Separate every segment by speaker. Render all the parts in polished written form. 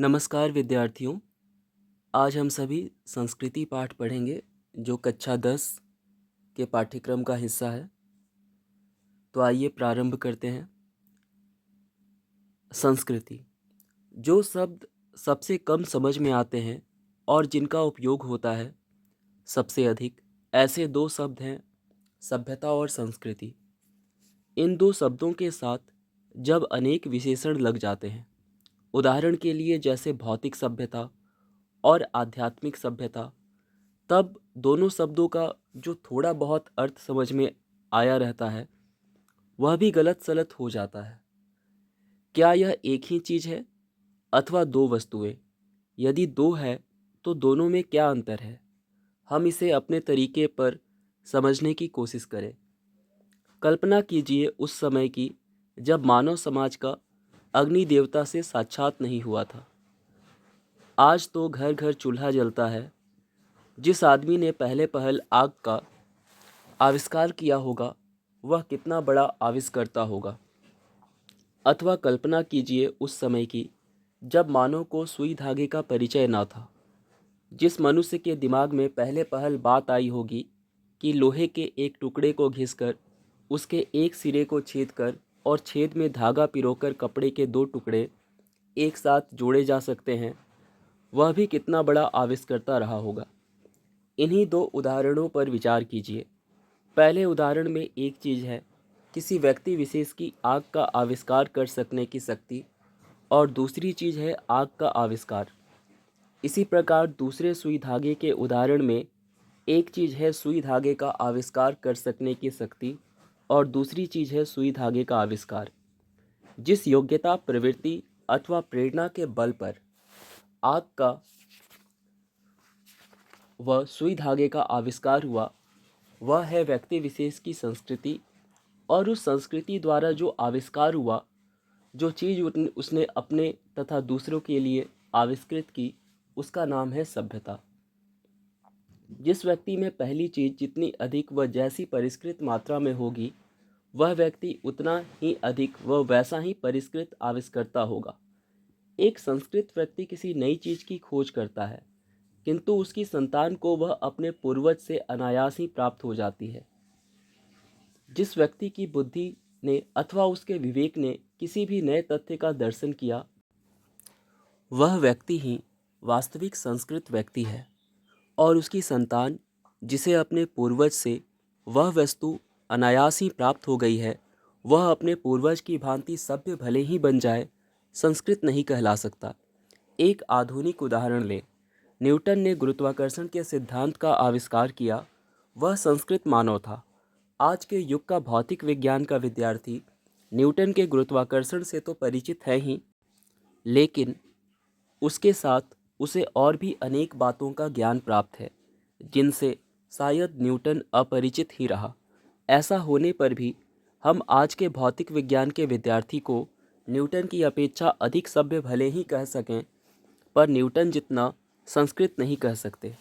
Speaker 1: नमस्कार विद्यार्थियों। आज हम सभी संस्कृति पाठ पढ़ेंगे जो कक्षा 10 के पाठ्यक्रम का हिस्सा है। तो आइए प्रारंभ करते हैं। संस्कृति। जो शब्द सबसे कम समझ में आते हैं और जिनका उपयोग होता है सबसे अधिक, ऐसे दो शब्द हैं सभ्यता और संस्कृति। इन दो शब्दों के साथ जब अनेक विशेषण लग जाते हैं, उदाहरण के लिए जैसे भौतिक सभ्यता और आध्यात्मिक सभ्यता, तब दोनों शब्दों का जो थोड़ा बहुत अर्थ समझ में आया रहता है वह भी गलत सलत हो जाता है। क्या यह एक ही चीज़ है अथवा दो वस्तुएं? यदि दो है तो दोनों में क्या अंतर है? हम इसे अपने तरीके पर समझने की कोशिश करें। कल्पना कीजिए उस समय की जब मानव समाज का अग्नि देवता से साक्षात नहीं हुआ था। आज तो घर घर चूल्हा जलता है। जिस आदमी ने पहले पहल आग का आविष्कार किया होगा वह कितना बड़ा आविष्कर्ता होगा। अथवा कल्पना कीजिए उस समय की जब मानव को सुई धागे का परिचय न था। जिस मनुष्य के दिमाग में पहले पहल बात आई होगी कि लोहे के एक टुकड़े को घिसकर उसके एक सिरे को छेद कर और छेद में धागा पिरोकर कपड़े के दो टुकड़े एक साथ जोड़े जा सकते हैं, वह भी कितना बड़ा आविष्कर्ता रहा होगा। इन्हीं दो उदाहरणों पर विचार कीजिए। पहले उदाहरण में एक चीज़ है किसी व्यक्ति विशेष की आग का आविष्कार कर सकने की शक्ति, और दूसरी चीज़ है आग का आविष्कार। इसी प्रकार दूसरे सुई धागे के उदाहरण में एक चीज़ है सुई धागे का आविष्कार कर सकने की शक्ति और दूसरी चीज़ है सुई धागे का आविष्कार। जिस योग्यता, प्रवृत्ति अथवा प्रेरणा के बल पर आग का व सुई धागे का आविष्कार हुआ वह है व्यक्ति विशेष की संस्कृति, और उस संस्कृति द्वारा जो आविष्कार हुआ, जो चीज़ उसने अपने तथा दूसरों के लिए आविष्कृत की, उसका नाम है सभ्यता। जिस व्यक्ति में पहली चीज़ जितनी अधिक व जैसी परिष्कृत मात्रा में होगी, वह व्यक्ति उतना ही अधिक व वैसा ही परिष्कृत आविष्कर्ता होगा। एक संस्कृत व्यक्ति किसी नई चीज़ की खोज करता है, किंतु उसकी संतान को वह अपने पूर्वज से अनायास ही प्राप्त हो जाती है। जिस व्यक्ति की बुद्धि ने अथवा उसके विवेक ने किसी भी नए तथ्य का दर्शन किया, वह व्यक्ति ही वास्तविक संस्कृत व्यक्ति है। और उसकी संतान जिसे अपने पूर्वज से वह वस्तु अनायास ही प्राप्त हो गई है, वह अपने पूर्वज की भांति सभ्य भले ही बन जाए, संस्कृत नहीं कहला सकता। एक आधुनिक उदाहरण लें। न्यूटन ने गुरुत्वाकर्षण के सिद्धांत का आविष्कार किया, वह संस्कृत मानव था। आज के युग का भौतिक विज्ञान का विद्यार्थी न्यूटन के गुरुत्वाकर्षण से तो परिचित है ही, लेकिन उसके साथ उसे और भी अनेक बातों का ज्ञान प्राप्त है जिनसे शायद न्यूटन अपरिचित ही रहा। ऐसा होने पर भी हम आज के भौतिक विज्ञान के विद्यार्थी को न्यूटन की अपेक्षा अधिक सभ्य भले ही कह सकें, पर न्यूटन जितना संस्कृत नहीं कह सकते।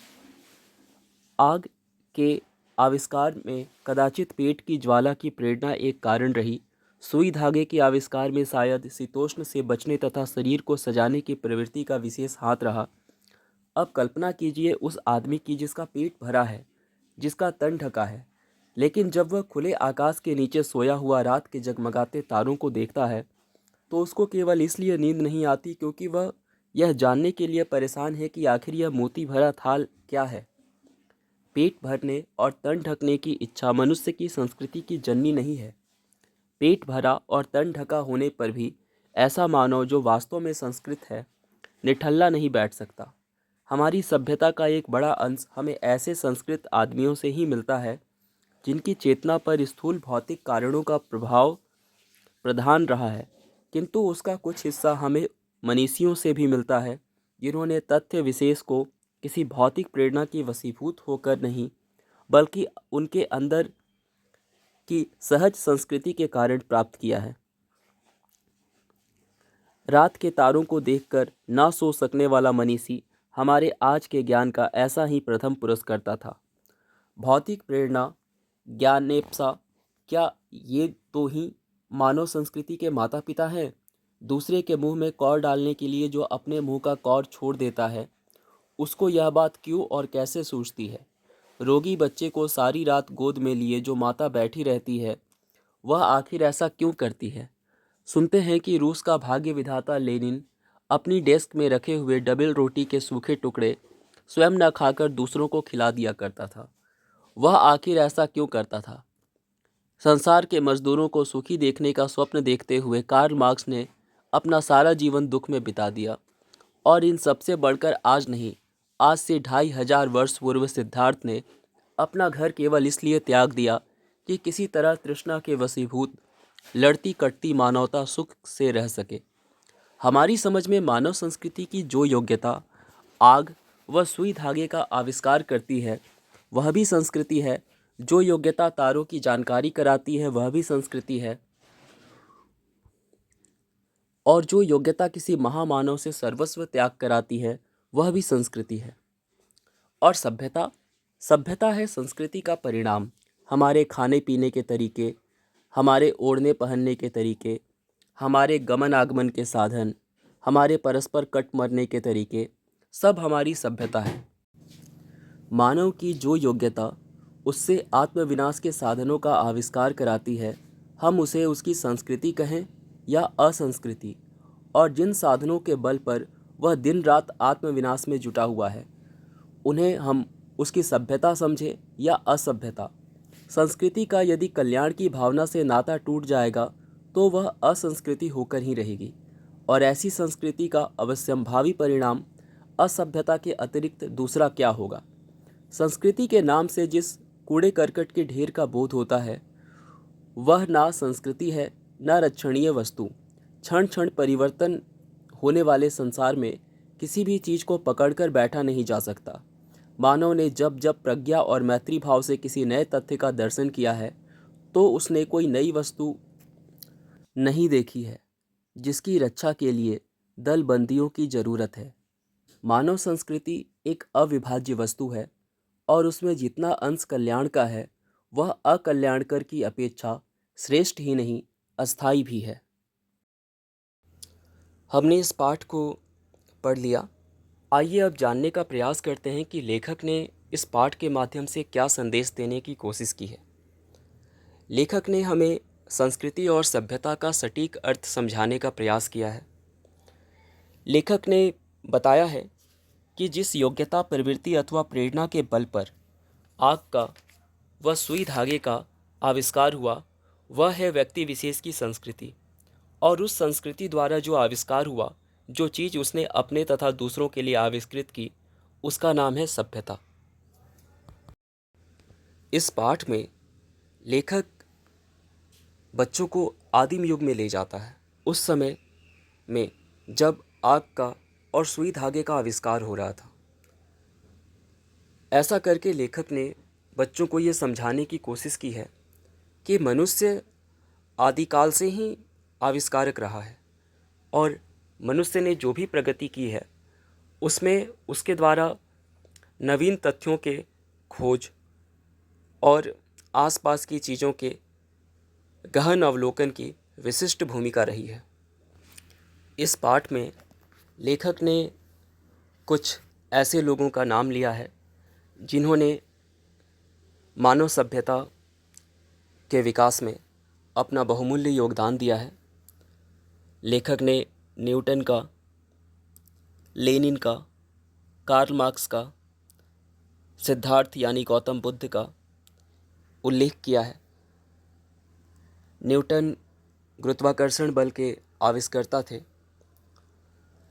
Speaker 1: आग के आविष्कार में कदाचित पेट की ज्वाला की प्रेरणा एक कारण रही। सुई धागे के आविष्कार में शायद शीतोष्ण से बचने तथा शरीर को सजाने की प्रवृत्ति का विशेष हाथ रहा। अब कल्पना कीजिए उस आदमी की जिसका पेट भरा है, जिसका तन ढका है, लेकिन जब वह खुले आकाश के नीचे सोया हुआ रात के जगमगाते तारों को देखता है तो उसको केवल इसलिए नींद नहीं आती क्योंकि वह यह जानने के लिए परेशान है कि आखिर यह मोती भरा थाल क्या है। पेट भरने और तन ढकने की इच्छा मनुष्य की संस्कृति की जननी नहीं है। पेट भरा और तन ढका होने पर भी ऐसा मानव जो वास्तव में संस्कृत है, निठल्ला नहीं बैठ सकता। हमारी सभ्यता का एक बड़ा अंश हमें ऐसे संस्कृत आदमियों से ही मिलता है जिनकी चेतना पर स्थूल भौतिक कारणों का प्रभाव प्रधान रहा है, किंतु उसका कुछ हिस्सा हमें मनीषियों से भी मिलता है जिन्होंने तथ्य विशेष को किसी भौतिक प्रेरणा की वशीभूत होकर नहीं, बल्कि उनके अंदर की सहज संस्कृति के कारण प्राप्त किया है। रात के तारों को देखकर ना सो सकने वाला मनीषी हमारे आज के ज्ञान का ऐसा ही प्रथम पुरस्कर्ता था। भौतिक प्रेरणा, ज्ञानेप्सा, क्या ये तो ही मानव संस्कृति के माता पिता हैं? दूसरे के मुंह में कौर डालने के लिए जो अपने मुंह का कौर छोड़ देता है, उसको यह बात क्यों और कैसे सूझती है? रोगी बच्चे को सारी रात गोद में लिए जो माता बैठी रहती है, वह आखिर ऐसा क्यों करती है? सुनते हैं कि रूस का भाग्य विधाता लेनिन अपनी डेस्क में रखे हुए डबल रोटी के सूखे टुकड़े स्वयं न खाकर दूसरों को खिला दिया करता था। वह आखिर ऐसा क्यों करता था? संसार के मजदूरों को सुखी देखने का स्वप्न देखते हुए कार्ल मार्क्स ने अपना सारा जीवन दुख में बिता दिया। और इन सबसे बढ़कर आज नहीं, आज से 2500 वर्ष पूर्व सिद्धार्थ ने अपना घर केवल इसलिए त्याग दिया कि किसी तरह तृष्णा के वशीभूत लड़ती कटती मानवता सुख से रह सके। हमारी समझ में मानव संस्कृति की जो योग्यता आग व सुई धागे का आविष्कार करती है, वह भी संस्कृति है। जो योग्यता तारों की जानकारी कराती है, वह भी संस्कृति है। और जो योग्यता किसी महामानव से सर्वस्व त्याग कराती है, वह भी संस्कृति है। और सभ्यता, सभ्यता है संस्कृति का परिणाम। हमारे खाने पीने के तरीके, हमारे ओढ़ने पहनने के तरीके, हमारे गमन आगमन के साधन, हमारे परस्पर कट मरने के तरीके, सब हमारी सभ्यता है। मानव की जो योग्यता उससे आत्मविनाश के साधनों का आविष्कार कराती है, हम उसे उसकी संस्कृति कहें या असंस्कृति। और जिन साधनों के बल पर वह दिन रात आत्मविनाश में जुटा हुआ है, उन्हें हम उसकी सभ्यता समझें या असभ्यता। संस्कृति का यदि कल्याण की भावना से नाता टूट जाएगा, तो वह असंस्कृति होकर ही रहेगी। और ऐसी संस्कृति का अवश्यंभावी परिणाम असभ्यता के अतिरिक्त दूसरा क्या होगा? संस्कृति के नाम से जिस कूड़े करकट के ढेर का बोध होता है, वह ना संस्कृति है, ना रक्षणीय वस्तु। क्षण क्षण परिवर्तन होने वाले संसार में किसी भी चीज़ को पकड़कर बैठा नहीं जा सकता। मानव ने जब जब प्रज्ञा और मैत्री भाव से किसी नए तथ्य का दर्शन किया है, तो उसने कोई नई वस्तु नहीं देखी है जिसकी रक्षा के लिए दल बंदियों की जरूरत है। मानव संस्कृति एक अविभाज्य वस्तु है, और उसमें जितना अंश कल्याण का है, वह अकल्याणकर की अपेक्षा श्रेष्ठ ही नहीं, अस्थायी भी है। हमने इस पाठ को पढ़ लिया। आइए अब जानने का प्रयास करते हैं कि लेखक ने इस पाठ के माध्यम से क्या संदेश देने की कोशिश की है। लेखक ने हमें संस्कृति और सभ्यता का सटीक अर्थ समझाने का प्रयास किया है। लेखक ने बताया है कि जिस योग्यता, प्रवृत्ति अथवा प्रेरणा के बल पर आग का व सुई धागे का आविष्कार हुआ, वह है व्यक्ति विशेष की संस्कृति। और उस संस्कृति द्वारा जो आविष्कार हुआ, जो चीज़ उसने अपने तथा दूसरों के लिए आविष्कृत की, उसका नाम है सभ्यता। इस पाठ में लेखक बच्चों को आदिम युग में ले जाता है, उस समय में जब आग का और सुई धागे का आविष्कार हो रहा था। ऐसा करके लेखक ने बच्चों को ये समझाने की कोशिश की है कि मनुष्य आदिकाल से ही आविष्कारक रहा है, और मनुष्य ने जो भी प्रगति की है, उसमें उसके द्वारा नवीन तथ्यों के खोज और आसपास की चीज़ों के गहन अवलोकन की विशिष्ट भूमिका रही है। इस पाठ में लेखक ने कुछ ऐसे लोगों का नाम लिया है जिन्होंने मानव सभ्यता के विकास में अपना बहुमूल्य योगदान दिया है। लेखक ने न्यूटन का, लेनिन का, कार्ल मार्क्स का, सिद्धार्थ यानी गौतम बुद्ध का उल्लेख किया है। न्यूटन गुरुत्वाकर्षण बल के आविष्कर्ता थे।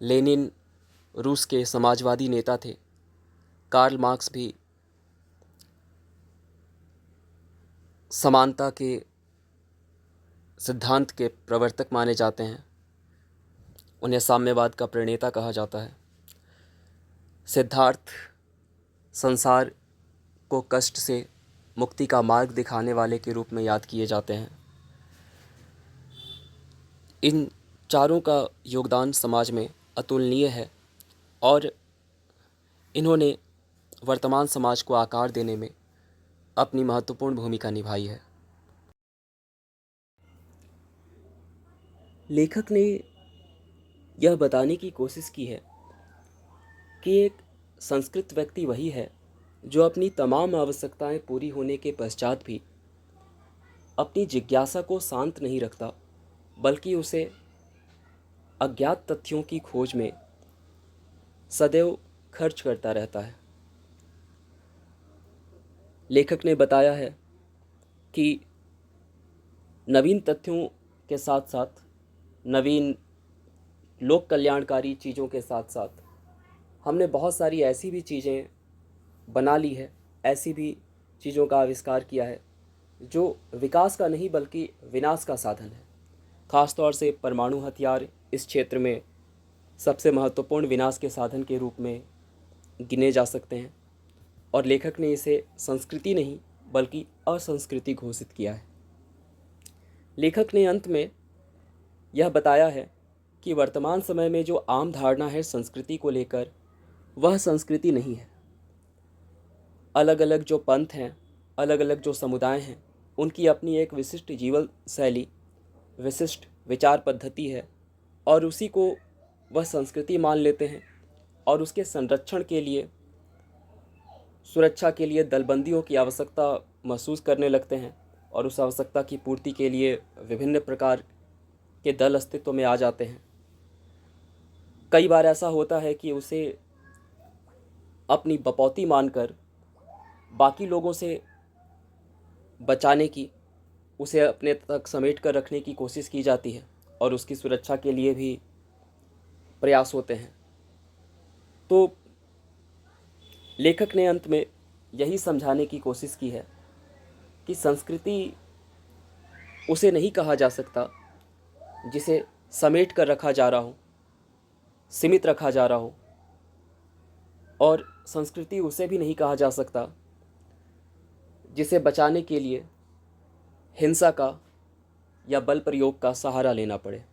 Speaker 1: लेनिन रूस के समाजवादी नेता थे। कार्ल मार्क्स भी समानता के सिद्धांत के प्रवर्तक माने जाते हैं। उन्हें साम्यवाद का प्रणेता कहा जाता है। सिद्धार्थ संसार को कष्ट से मुक्ति का मार्ग दिखाने वाले के रूप में याद किए जाते हैं। इन चारों का योगदान समाज में अतुलनीय है, और इन्होंने वर्तमान समाज को आकार देने में अपनी महत्वपूर्ण भूमिका निभाई है। लेखक ने यह बताने की कोशिश की है कि एक संस्कृत व्यक्ति वही है जो अपनी तमाम आवश्यकताएं पूरी होने के पश्चात भी अपनी जिज्ञासा को शांत नहीं रखता, बल्कि उसे अज्ञात तथ्यों की खोज में सदैव खर्च करता रहता है। लेखक ने बताया है कि नवीन तथ्यों के साथ साथ, नवीन लोक कल्याणकारी चीज़ों के साथ साथ हमने बहुत सारी ऐसी भी चीज़ें बना ली है, ऐसी भी चीज़ों का आविष्कार किया है जो विकास का नहीं बल्कि विनाश का साधन है। ख़ास तौर से परमाणु हथियार इस क्षेत्र में सबसे महत्वपूर्ण विनाश के साधन के रूप में गिने जा सकते हैं, और लेखक ने इसे संस्कृति नहीं बल्कि असंस्कृति घोषित किया है। लेखक ने अंत में यह बताया है कि वर्तमान समय में जो आम धारणा है संस्कृति को लेकर, वह संस्कृति नहीं है। अलग अलग जो पंथ हैं, अलग अलग जो समुदाय हैं, उनकी अपनी एक विशिष्ट जीवन शैली, विशिष्ट विचार पद्धति है, और उसी को वह संस्कृति मान लेते हैं और उसके संरक्षण के लिए, सुरक्षा के लिए दलबंदियों की आवश्यकता महसूस करने लगते हैं, और उस आवश्यकता की पूर्ति के लिए विभिन्न प्रकार के दल अस्तित्व में आ जाते हैं। कई बार ऐसा होता है कि उसे अपनी बपौती मानकर बाकी लोगों से बचाने की, उसे अपने तक समेट कर रखने की कोशिश की जाती है, और उसकी सुरक्षा के लिए भी प्रयास होते हैं। तो लेखक ने अंत में यही समझाने की कोशिश की है कि संस्कृति उसे नहीं कहा जा सकता जिसे समेट कर रखा जा रहा हो, सीमित रखा जा रहा हो, और संस्कृति उसे भी नहीं कहा जा सकता जिसे बचाने के लिए हिंसा का या बल प्रयोग का सहारा लेना पड़े।